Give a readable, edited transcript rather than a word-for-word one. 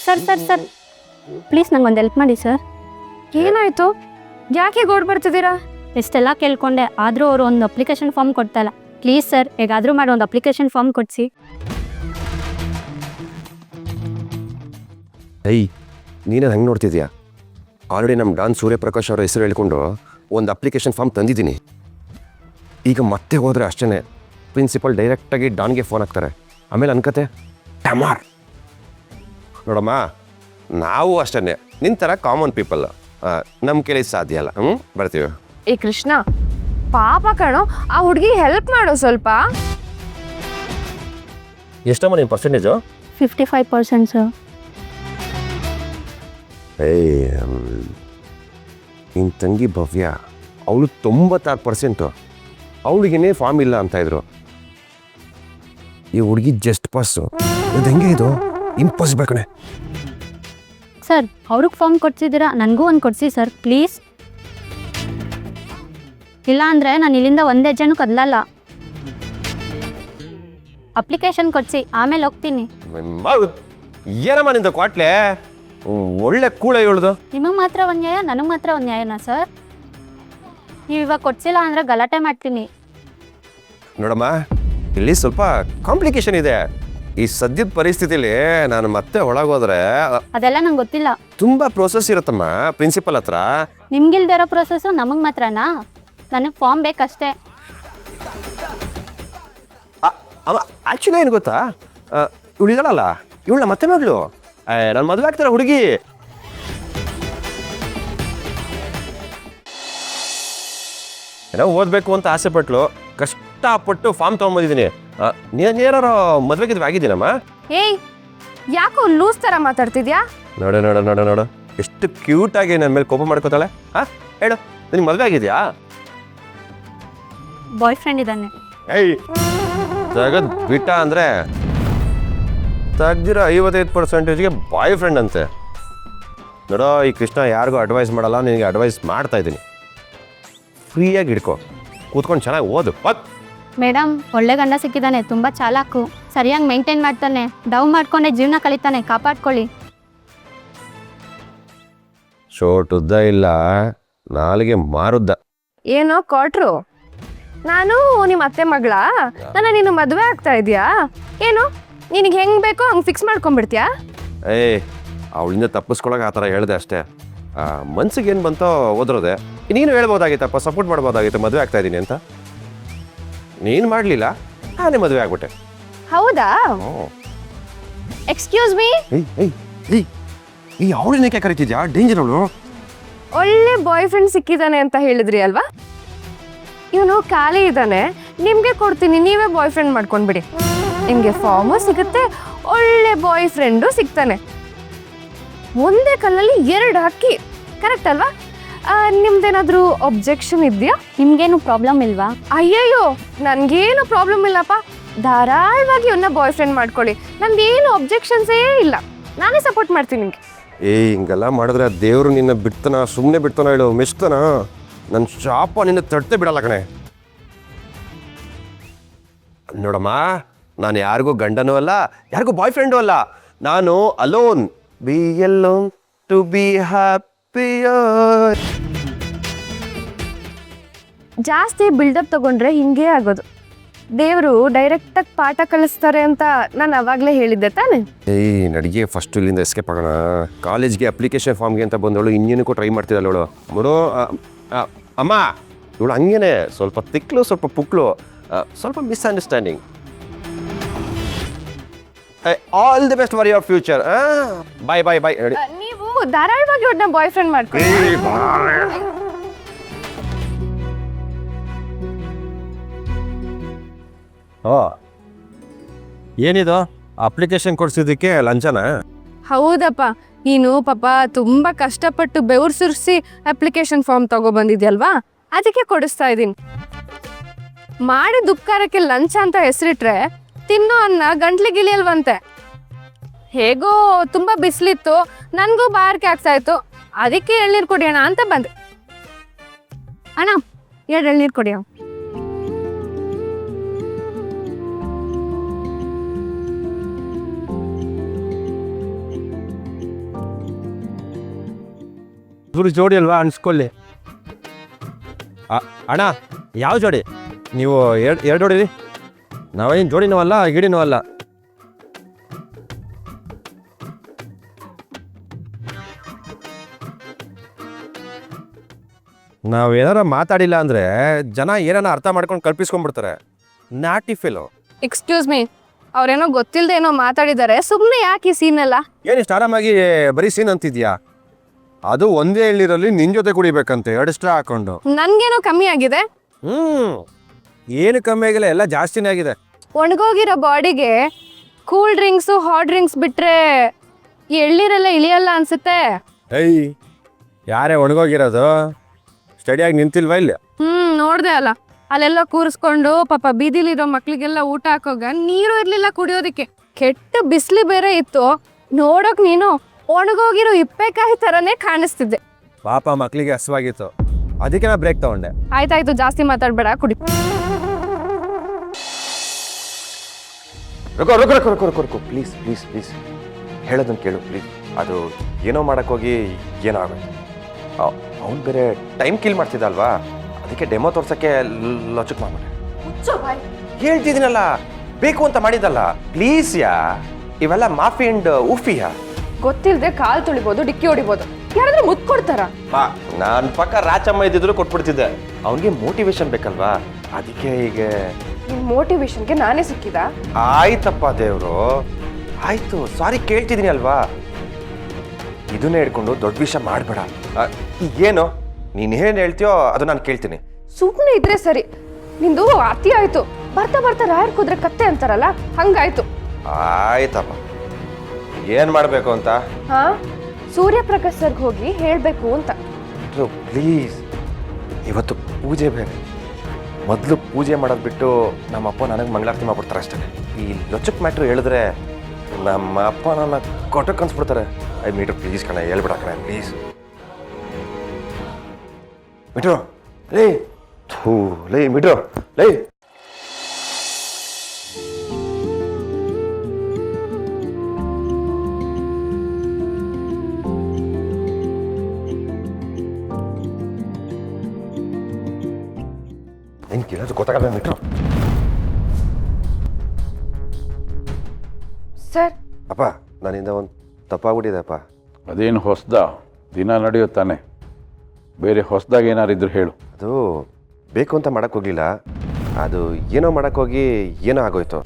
Sir please ನಂಗೊಂದು help ಮಾಡಿ sir. ಏನಾಯ್ತು? ಯಾಕೆ ಗೋಡ್ ಬರ್ತಿದ್ದೀರಾ? ಎಷ್ಟೆಲ್ಲ ಕೇಳ್ಕೊಂಡೆ, ಆದರೂ ಅವರು ಒಂದು ಅಪ್ಲಿಕೇಶನ್ ಫಾರ್ಮ್ ಕೊಡ್ತಾಯಿಲ್ಲ. ಪ್ಲೀಸ್ ಸರ್, ಹೇಗಾದರೂ ಮಾಡಿ ಒಂದು ಅಪ್ಲಿಕೇಶನ್ ಫಾರ್ಮ್ ಕೊಡಿಸಿ. ನೀನು ಹಂಗೆ ನೋಡ್ತಿದ್ಯಾ? ಆಲ್ರೆಡಿ ನಮ್ಮ ಡಾನ್ ಸೂರ್ಯಪ್ರಕಾಶ್ ಅವರ ಹೆಸರು ಹೇಳ್ಕೊಂಡು ಒಂದು ಅಪ್ಲಿಕೇಶನ್ ಫಾರ್ಮ್ ತಂದಿದ್ದೀನಿ. ಈಗ ಮತ್ತೆ ಹೋದರೆ ಅಷ್ಟೇ ಪ್ರಿನ್ಸಿಪಲ್ ಡೈರೆಕ್ಟಾಗಿ ಡಾನ್ಗೆ ಫೋನ್ ಹಾಕ್ತಾರೆ. ಆಮೇಲೆ ಅನ್ಕತೆ ಟಮಾರ್. ನೋಡಮ್ಮ, ನಾವು ಅಷ್ಟೇ ನಿನ್ನ ಥರ ಕಾಮನ್ ಪೀಪಲ್, ನಮ್ಮ ಕೈಲಿ ಸಾಧ್ಯ ಅಲ್ಲ. ಬರ್ತೀವಿ. ಏ ಕೃಷ್ಣ, ಪಾಪ ಕಣೋ, ಆ ಹುಡುಗಿ ಹೆಲ್ಪ್ ಮಾಡೋ ಸ್ವಲ್ಪ. ಎಷ್ಟಮ್ಮ ನಿನ್ನ ಪರ್ಸೆಂಟೇಜು? 55% ಸರ್. ನಿನ್ನ ತಂಗಿ ಭವ್ಯ, ಅವಳು 96%. ಅವಳಿಗೇನೇ ಫಾರ್ಮ್ ಇಲ್ಲ ಅಂತ ಇದ್ರು. ಈ ಹುಡುಗಿ ಜಸ್ಟ್ ಪಾಸು. ಇದು ಹೆಂಗೆ? ಇದು ಇಂಪಾಸಿಬಲ್ ಕಣೆ. ಸರ್, ಅವ್ರಿಗೆ ಫಾರ್ಮ್ ಕೊಡ್ಸಿದ್ದೀರಾ, ನನಗೂ ಒಂದು ಕೊಡಿಸಿ ಸರ್ ಪ್ಲೀಸ್. ಇಲ್ಲ ಅಂದರೆ ನಾನು ಇಲ್ಲಿಂದ ಒಂದೇ ಹೆಜ್ಜೆನೂ ಕದಲಲ್ಲ. ಅಪ್ಲಿಕೇಶನ್ ಕೊಡಿಸಿ, ಆಮೇಲೆ ಹೋಗ್ತೀನಿ. ಏನಮ್ಮ ನಿಂದ ಕ್ವಾಟ್ಲೆ? ಒಳ್ಳೆ ಕೂಳ ಹೇಳುದು. ನಿಮಗೆ ಮಾತ್ರ ಒಂದು ನ್ಯಾಯ, ನನಗೆ ಮಾತ್ರ ಒಂದು ನ್ಯಾಯನಾ ಸರ್? ನೀವು ಇವಾಗ ಕೊಡ್ಸಿಲ್ಲ ಅಂದರೆ ಗಲಾಟೆ ಮಾಡ್ತೀನಿ. ನೋಡಮ್ಮ, ಇಲ್ಲಿ ಸ್ವಲ್ಪ ಕಾಂಪ್ಲಿಕೇಶನ್ ಇದೆ. ಈ ಸದ್ಯದ ಪರಿಸ್ಥಿತಿಲಿ ನಾನು ಮತ್ತೆ ಒಳಗೋದ್ರೆ ಅದೆಲ್ಲ ನಂಗೆ ಗೊತ್ತಿಲ್ಲ. ತುಂಬ ಪ್ರೋಸೆಸ್ ಇರುತ್ತಮ್ಮ ಪ್ರಿನ್ಸಿಪಲ್ ಹತ್ರ. ನಿಮ್ಗಿಲ್ದೇ ಇರೋ ಪ್ರೊಸೆಸ್ಸು ನಮಗೆ ಮಾತ್ರನಾ? ನನಗೆ ಫಾರ್ಮ್ ಬೇಕಷ್ಟೇ. ಆ್ಯಕ್ಚುಲಿ ಏನು ಗೊತ್ತಾ, ಇವಳಿಗಳಲ್ಲ, ಇವಳ ಮತ್ತೆ ಮಗಳು ನನ್ನ ಮದುವೆ ಆಗ್ತಾರೆ ಹುಡುಗಿ. ಏನೋ ಓದಬೇಕು ಅಂತ ಆಸೆ ಪಟ್ಲು, ಕಷ್ಟಪಟ್ಟು ಫಾರ್ಮ್ ತೊಗೊಂಬಂದಿದ್ದೀನಿ. ನೀನೇನಾರು ಮದುವೆಗಿದ್ವಿ ಆಗಿದ್ದೀನಮ್ಮ? ಏಯ್, ಯಾಕೋ ಲೂಸ್ ಥರ ಮಾತಾಡ್ತಿದ್ಯಾ? ನೋಡು ಎಷ್ಟು ಕ್ಯೂಟಾಗಿ ನನ್ನ ಮೇಲೆ ಕೋಪ ಮಾಡ್ಕೋತಾಳೆ. ಹೇಳು, ನಿನಗೆ ಮದುವೆ ಆಗಿದೆಯಾ? ಬಾಯ್ ಫ್ರೆಂಡ್ ಇದ್ದಾನೆ. ಏಯ್, ತೆಗೆದು ಬಿಟ್ಟ ಅಂದರೆ ತೆಗ್ದಿರೋ 55%ಗೆ ಬಾಯ್ ಫ್ರೆಂಡ್ ಅಂತೆ. ನೋಡೋ, ಈ ಕೃಷ್ಣ ಯಾರಿಗೂ ಅಡ್ವೈಸ್ ಮಾಡಲ್ಲ, ನಿನಗೆ ಅಡ್ವೈಸ್ ಮಾಡ್ತಾ ಇದ್ದೀನಿ. ಫ್ರೀಯಾಗಿ ಹಿಡ್ಕೊ, ಕೂತ್ಕೊಂಡು ಚೆನ್ನಾಗಿ ಓದು. ಮೇಡಮ್, ಒಳ್ಳೆ ಗಂಡ ಸಿಕ್ಕಿದ್ದಾನೆ, ತುಂಬ ಚಾಲಾಕು, ಸರಿಯಾಗಿ ಮೇಂಟೈನ್ ಮಾಡ್ತಾನೆ, ಡವ್ ಮಾಡ್ಕೊಂಡೆ ಜೀವನ ಕಳೀತಾನೆ, ಕಾಪಾಡ್ಕೊಳ್ಳಿ. ಶೋಟ್ ಉದ್ದ ಇಲ್ಲ, ನಾಲಿಗೆ ಮಾರುದ್ದ. ಏನೋ ಕೊಟ್ರು? ನಾನು ನಿಮ್ಮ ಅತ್ತೆ ಮಗಳ, ನನ್ನ ನೀನು ಮದುವೆ ಆಗ್ತಾ ಇದೆಯಾ? ಏನು ನಿನಗೆ ಹೆಂಗೆ ಬೇಕೋ ಹಂಗೆ ಫಿಕ್ಸ್ ಮಾಡ್ಕೊಂಡ್ಬಿಡ್ತೀಯಾ? ಅವಳಿಂದ ತಪ್ಪಿಸ್ಕೊಳಕ್ಕೆ ಆ ಥರ ಹೇಳಿದೆ ಅಷ್ಟೇ. ಮನ್ಸಿಗೆ ಏನು ಬಂತೋ ಓದ್ರೋದೆ. ನೀನು ಹೇಳ್ಬೋದಾಗಿತ್ತಪ್ಪ, ಸಪೋರ್ಟ್ ಮಾಡ್ಬೋದಾಗಿತ್ತು ಮದುವೆ ಆಗ್ತಾ ಇದ್ದೀನಿ ಅಂತ. ನೀನು ಮಾಡಲಿಲ್ಲ, ನಾನೇ ಮದುವೆ ಆಗ್ಬಿಟ್ಟೆ. ಹೌದಾ? Excuse me. ಈ ಅವಳನ್ನೇಕೆ ಕರಿತಿದ್ಯಾ? ಡೇಂಜರ್ ಅವಳು. ಒಳ್ಳೆ ಬಾಯ್ ಫ್ರೆಂಡ್ ಸಿಕ್ಕಿದ್ದಾನೆ ಅಂತ ಹೇಳಿದ್ರಿ ಅಲ್ವಾ? ಇವನು ಖಾಲಿ ಇದ್ದಾನೆ, ನಿಮಗೆ ಕೊಡ್ತೀನಿ, ನೀವೇ ಬಾಯ್ ಫ್ರೆಂಡ್ ಮಾಡ್ಕೊಂಡ್ಬಿಡಿ. ನಿಮಗೆ ಫಾರ್ಮು ಸಿಗುತ್ತೆ, ಒಳ್ಳೆ ಬಾಯ್ ಫ್ರೆಂಡು ಸಿಗ್ತಾನೆ. ಒಂದೇ ಕಲ್ಲಲ್ಲಿ 2 ಹಕ್ಕಿ. ಕರೆಕ್ಟ್ ಅಲ್ವಾ? ನಿಮ್ದೇನಾದರೂ ಒಬ್ಜೆಕ್ಷನ್ ಇದೆಯಾ? ನಿಮ್ಗೇನು ಪ್ರಾಬ್ಲಮ್ ಇಲ್ವಾ? ಅಯ್ಯಯ್ಯೋ, ನನಗೇನು ಪ್ರಾಬ್ಲಮ್ ಇಲ್ಲಪ್ಪ. ಧಾರಾಳವಾಗಿ ಇವನ್ನ ಬಾಯ್ ಫ್ರೆಂಡ್ ಮಾಡ್ಕೊಳ್ಳಿ, ನಂದೇನು ಒಬ್ಜೆಕ್ಷನ್ಸೇ ಇಲ್ಲ. ನಾನೇ ಸಪೋರ್ಟ್ ಮಾಡ್ತೀನಿ ನಿಮಗೆ. ಹಿಂಗೆಲ್ಲ ಮಾಡಿದ್ರೆ ದೇವರು ನಿನ್ನ ಬಿಡ್ತಾನ? ಸುಮ್ಮನೆ ಬಿಡ್ತಾನ? ಹೇಳು, ಮೆಚ್ತಾನ? ನನ್ನ ಶಾಪ ನಿನ್ನ ತಟ್ಟೆ ಬಿಡಲ್ಲ ಕಣೆ. ನೋಡಮ್ಮ, ನಾನು ಯಾರಿಗೂ ಗಂಡನೂ ಅಲ್ಲ, ಯಾರಿಗೂ ಬಾಯ್ ಫ್ರೆಂಡು ಅಲ್ಲ. ನಾನು alone. Be alone to be happier. ಜಾಸ್ತಿ ಬಿಲ್ಡಪ್ ತಗೊಂಡ್ರೆ ಹಿಂಗೇ ಆಗೋದು. ದೇವರು ಡೈರೆಕ್ಟಾಗಿ ಪಾಠ ಕಲಿಸ್ತಾರೆ ಅಂತ ನಾನು ಅವಾಗಲೇ ಹೇಳಿದ್ದೆ ತಾನೆ? ನಡಿಗೆ ಫಸ್ಟ್ ಇಲ್ಲಿಂದ ಎಸ್ಕೇಪ್ ಆಗೋಣ. ಕಾಲೇಜ್ಗೆ ಅಪ್ಲಿಕೇಶನ್ ಫಾರ್ಮ್ಗೆ ಅಂತ ಬಂದವಳು ಇನ್ನೇನಕ್ಕೂ ಟ್ರೈ ಮಾಡ್ತಿದ್ದಲ್ಲ ಅವಳು. ನೋಡು ಅಮ್ಮ, ಇವಳು ಹಂಗೇನೆ ಸ್ವಲ್ಪ ತಿಕ್ಲು, ಸ್ವಲ್ಪ ಪುಕ್ಲು, ಸ್ವಲ್ಪ misunderstanding. All the best for your future. Bye bye bye. ನೀವು ಧಾರಾಳವಾಗಿ ಅವ್ರನ್ನ ಬಾಯ್ ಫ್ರೆಂಡ್ ಮಾಡ್ಕೊಳ್ಳಿ. ಏನಿದು ಅಪ್ಲಿಕೇಶನ್ ಕೊಡ್ಸಿದ್ದಕ್ಕೆ ಲಂಚನ? ಹೌದಪ್ಪ, ನೀನು ಪಾಪ ತುಂಬ ಕಷ್ಟಪಟ್ಟು ಬೆವರು ಸುರಿಸಿ ಅಪ್ಲಿಕೇಶನ್ ಫಾರ್ಮ್ ತಗೊಬಂದಿದ್ಯಲ್ವಾ, ಅದಕ್ಕೆ ಕೊಡಿಸ್ತಾ ಇದ್ದೀನಿ. ಮಾಡಿದ ಉಪಕಾರಕ್ಕೆ ಲಂಚ ಅಂತ ಹೆಸರಿಟ್ರೆ ತಿನ್ನೋ ಅನ್ನ ಗಂಟ್ಲಿಗಿಳಿಯಲ್ವಂತೆ. ಹೇಗೋ ತುಂಬ ಬಿಸಿಲಿತ್ತು, ನನಗೂ ಬಾರ್ಕೆ ಆಗ್ತಾಯಿತ್ತು, ಅದಕ್ಕೆ ಎಳ್ನೀರು ಕುಡಿಯೋಣ ಅಂತ ಬಂದೆ. ಅಣ್ಣ, 2 ಎಳ್ನೀರು ಕುಡಿಯೋ. ಇಬ್ಬರು ಜೋಡಿ ಅಲ್ವಾ ಅನ್ಸ್ಕೊಳ್ಳಿ. ಅಣ್ಣ ಯಾವ ಜೋಡಿ? ನೀವು ಎರಡು ಹೊಡೀರಿ. ನಾವೇನು ಜೋಡಿನೂ ಅಲ್ಲ ಗಿಡಿನೂ ಅಲ್ಲ. ನಾವೇನಾರ ಮಾತಾಡಿಲ್ಲ ಅಂದರೆ ಜನ ಏನಾರ ಅರ್ಥ ಮಾಡ್ಕೊಂಡು ಕಲ್ಪಿಸ್ಕೊಂಡ್ಬಿಡ್ತಾರೆ. ನಾಟಿ ಫೆಲೋ. ಎಕ್ಸ್ಕ್ಯೂಸ್ ಮೀ, ಅವ್ರೇನೋ ಗೊತ್ತಿಲ್ಲದೆ ಏನೋ ಮಾತಾಡಿದ್ದಾರೆ, ಸುಮ್ಮನೆ ಯಾಕೆ ಈ ಸೀನೆಲ್ಲ? ಏನಿಷ್ಟು ಆರಾಮಾಗಿ ಬರೀ ಸೀನ್ ಅಂತಿದ್ಯಾ? ಅದು ಒಂದೇ ಎಳ್ನೀರಲ್ಲಿ ನಿನ್ನ ಜೊತೆ ಕುಡಿಬೇಕಂತೆ 2 ಸ್ಟ್ರಾ ಹಾಕೊಂಡು. ನನ್ಗೇನೋ ಕಮ್ಮಿ ಆಗಿದೆ. ಏನು ಕಮ್ಮಿ ಆಗಿಲ್ಲ, ಎಲ್ಲ ಜಾಸ್ತಿನೇ ಆಗಿದೆ. ಒಣಗೋಗಿರೋ ಬಾಡಿಗೆ ಕೂಲ್ ಡ್ರಿಂಕ್ಸು ಹಾಟ್ ಡ್ರಿಂಕ್ಸ್ ಬಿಟ್ರೆ ಈ ಎಳ್ನೀರೆಲ್ಲ ಇಳಿಯಲ್ಲ ಅನ್ಸುತ್ತೆ. ಏಯ್, ಯಾರೇ ಒಣಗೋಗಿರೋದು? ಸ್ಟಡಿಯಾಗಿ ನಿಂತಿಲ್ವಾ ಇಲ್ಲಿ? ನೋಡ್ದೆ ಅಲ್ಲ, ಅಲ್ಲೆಲ್ಲ ಕೂರಿಸ್ಕೊಂಡು ಪಾಪ ಬೀದಿಲಿರೋ ಮಕ್ಳಿಗೆಲ್ಲ ಊಟ ಹಾಕೋಗ ನೀರು ಇರ್ಲಿಲ್ಲ ಕುಡಿಯೋದಕ್ಕೆ. ಕೆಟ್ಟ ಬಿಸಿಲಿ ಬೇರೆ ಇತ್ತು. ನೋಡೋಕ್ ನೀನು ಒಣಗೋಗಿರೋ ಇಪ್ಪೆಕಾಯಿ ಥರನೇ ಕಾಣಿಸ್ತಿದ್ದೆ. ಪಾಪ ಮಕ್ಕಳಿಗೆ ಹಸುವಾಗಿತ್ತು, ಅದಕ್ಕೆ ನಾ ಬ್ರೇಕ್ ತಗೊಂಡೆ. ಆಯ್ತಾಯ್ತು, ಜಾಸ್ತಿ ಮಾತಾಡ್ಬೇಡ, ಕುಡಿ. ರುಕೋ ಪ್ಲೀಸ್ ಪ್ಲೀಸ್ ಪ್ಲೀಸ್, ಹೇಳೋದನ್ನು ಕೇಳು ಪ್ಲೀಸ್. ಅದು ಏನೋ ಮಾಡೋಕ್ಕೋಗಿ ಏನೋ ಆಗೋಯ್ತು. ಅವ್ನು ಬೇರೆ ಟೈಮ್ ಕಿಲ್ ಮಾಡ್ತಿದ್ದ ಅಲ್ವಾ, ಅದಕ್ಕೆ ಡೆಮೋ ತೋರ್ಸೋಕ್ಕೆ ಲೊಚಕ್ ಮಾಡ್ಬಿಟ್ಟೆ. ಹೇಳ್ತಿದ್ದೀನಲ್ಲ, ಬೇಕು ಅಂತ ಮಾಡಿದ್ದಲ್ಲ. ಪ್ಲೀಸ್ ಯಾ, ಇವೆಲ್ಲ ಮಾಫಿ ಅಂಡ್ ಊಫಿಯಾ. ಗೊತ್ತಿಲ್ಲದೆ ಕಾಲ್ ತುಳಿಬೋದು, ಡಿಕ್ಕಿ ಹೊಡಿಬೋದು. ಯಾರಾದ್ರೂ ಮುತ್ತು ಕೊಡ್ತಾರ? ನಾನು ಪಕ್ಕ ರಾಚಮ್ಮ ಇದ್ದಿದ್ರು ಕೊಟ್ಬಿಡ್ತಿದ್ದೆ. ಅವನಿಗೆ ಮೋಟಿವೇಶನ್ ಬೇಕಲ್ವಾ, ಅದಕ್ಕೆ ಹೀಗೆ. ನಿನ್ ಮೋಟಿವೇಶನ್ಗೆ ನಾನೇ ಸಿಕ್ಕಿದ? ಆಯ್ತಪ್ಪ ದೇವ್ರು, ಆಯ್ತು, ಸಾರಿ ಕೇಳ್ತಿದ್ದೀನಿ ಅಲ್ವಾ. ಇದನ್ನೇ ಹಿಡ್ಕೊಂಡು ದೊಡ್ಡ ವಿಷಯ ಮಾಡಬೇಡ. ಏನು ನೀನು ಏನು ಹೇಳ್ತೀಯೋ ಅದು ನಾನು ಕೇಳ್ತೀನಿ. ಸುಮ್ಮನೆ ಇದ್ರೆ ಸರಿ. ನಿಂದು ಅತಿ ಆಯ್ತು. ಬರ್ತಾ ಬರ್ತಾ ರಾಯರ್ ಕುದ್ರೆ ಕತ್ತೆ ಅಂತಾರಲ್ಲ, ಹಂಗಾಯ್ತು. ಆಯ್ತಪ್ಪ, ಏನು ಮಾಡಬೇಕು ಅಂತ? ಹಾ, ಸೂರ್ಯಪ್ರಕಾಶ್ ಸರ್ಗೆ ಹೋಗಿ ಹೇಳಬೇಕು ಅಂತ. ಪ್ಲೀಸ್, ಇವತ್ತು ಪೂಜೆ ಬೇರೆ. ಮೊದಲು ಪೂಜೆ ಮಾಡೋದು ಬಿಟ್ಟು ನಮ್ಮಪ್ಪ ನನಗೆ ಮಂಗಳಾರತಿ ಮಾಡ್ಬಿಡ್ತಾರೆ ಅಷ್ಟೇ. ಈ ಲೊಚಕ್ ಮ್ಯಾಟ್ರು ಹೇಳಿದ್ರೆ ನಮ್ಮ ಅಪ್ಪ ನನ್ನ ಕೊಟ್ಟಕ್ಕೆ ಅನ್ಸ್ಬಿಡ್ತಾರೆ. ಮೀಟ್ರು ಪ್ಲೀಸ್ ಕಣ, ಹೇಳ್ಬಿಡ ಕಣ ಪ್ಲೀಸ್. ಮಿಟ್ರು ಲೇ, ಥೂ ಲೇ ಮಿಟ್ರು ಲೇ. ಏನು ಕೇಳೋದು ಗೊತ್ತಾಗಲ್ಲ ಮಿಟ್ರು. ಸರ್, ಅಪ್ಪ, ನನ್ನಿಂದ ಒಂದು ತಪ್ಪಾಗ್ಬಿಟ್ಟಿದೆಪ್ಪ. ಅದೇನು ಹೊಸ್ದ? ದಿನ ನಡೆಯುತ್ತಾನೆ. ಬೇರೆ ಹೊಸ್ದಾಗಿ ಏನಾರಿದ್ರು ಹೇಳು. ಅದು ಬೇಕು ಅಂತ ಮಾಡೋಕ್ಕೋಗ್ಲಿಲ್ಲ, ಅದು ಏನೋ ಮಾಡೋಕ್ಕೋಗಿ ಏನೋ ಆಗೋಯ್ತು.